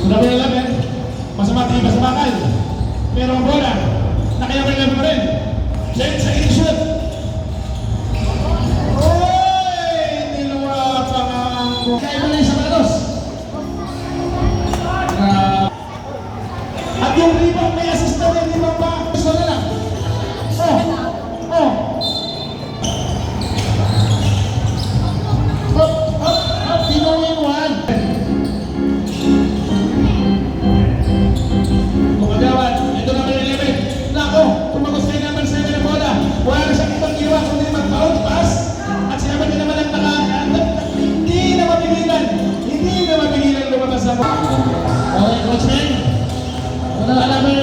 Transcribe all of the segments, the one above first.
Number 11, masama bakal. Pero ang bola, nakayabay pa rin. Then sa shoot. Oy! Niluwa pa nga ang... Kaya mo na yung sapatos. At yung rebound may assist na rin, rebound pa. Gusto na lang. Tinawin one. Kumagawan, ito na may 11. Nako, tumagos kayo naman sa inyo ng bola. Wala na siyang ibang ginawa kundi mag-bounce pass. At sinabi niya naman ang hindi na mapigilan lumabas na bola. Okay, Coach Ben. Wala na naman.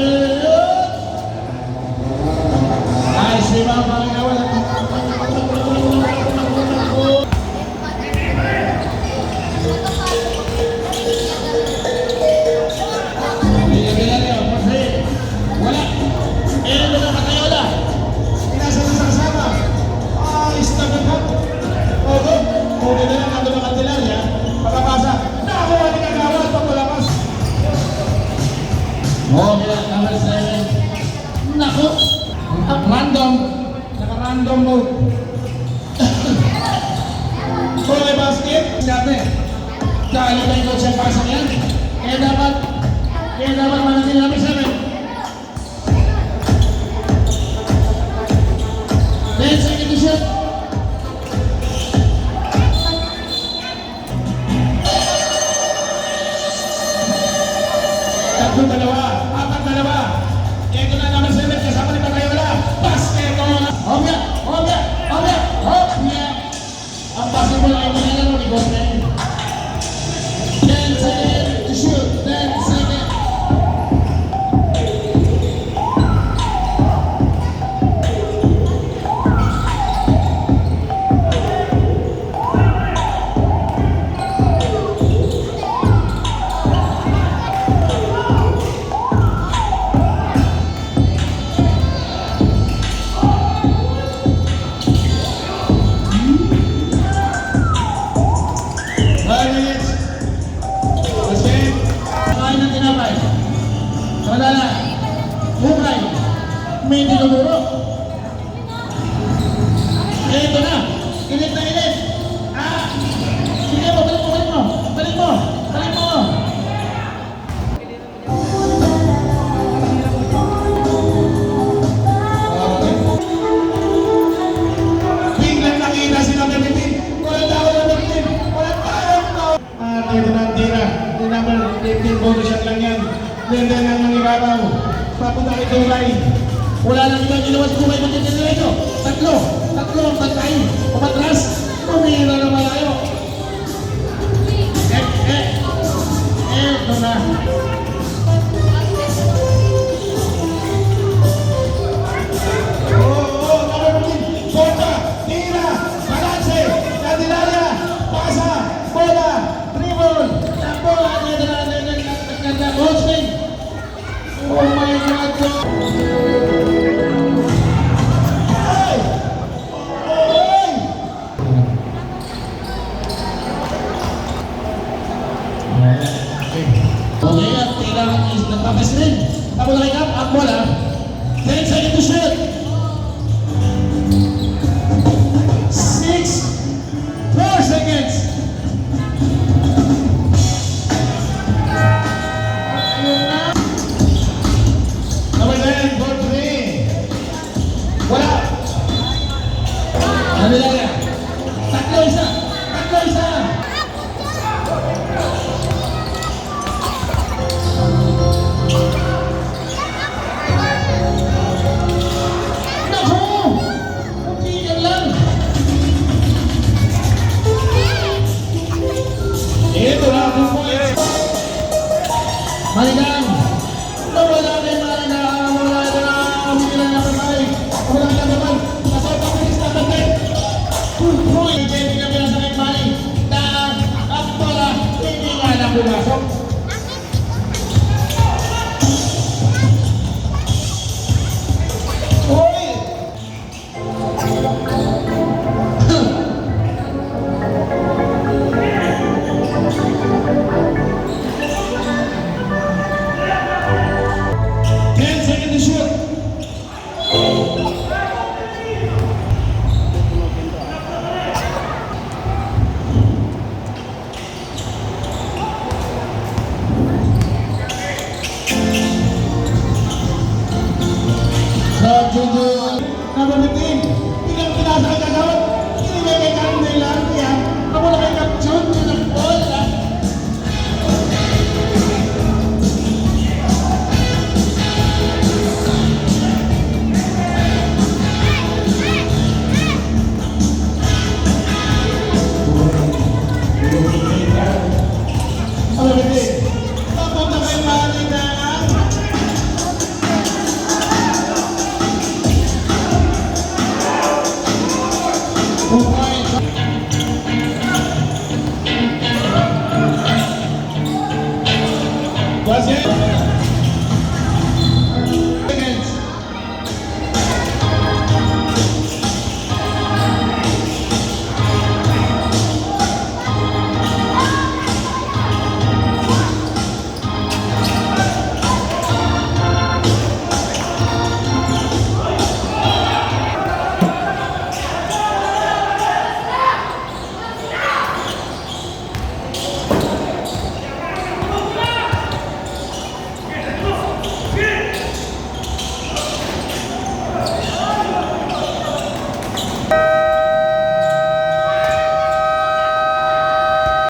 Nice, rebound, Kumagawan. Naka-random mode. Kung basket, sabi, dahil na yung coach ang pasok yan, kaya dapat manatili namin sa amin. Then, second shot. Tatlo dalawa. Ito na naman sa amin, kasama ni Patayola. Basket on! Obya! Ang basketball ay manilaro ni Gosmen. 10 seconds to shoot. 10 seconds. May dinuduro. Ito na. Init na init. Sige mo, balik mo. Biglang nakita sila Pilipinas. Walang tao. Ito na ang tira. Hindi naman 15 bonus shot lang yan. Ganda lang ng ibabaw. Papunta kay Tulay. Wala lang ibang ginawa sa buhay magkakita ito. Tatlo ang pantay. Umatras. Tumira na malayo. Ito na. Bota, tira, balanse, Candelaria, pasa, bola, dribble, takbo, Gosmen. Oh my God. Okay, at kailangan is nagpapis rin. Tapos nakikap, ang bola. 10 seconds to shoot. 6, 4 seconds. Number 10, ball 3. Wala. Candelaria. Tatlo isa. Maligang, nawala na yung wala na, humila na kamay, wala na naman, nasa papilis na natin. Hindi kami nasa may mali, daan, at pala, hindi nga na pumasok.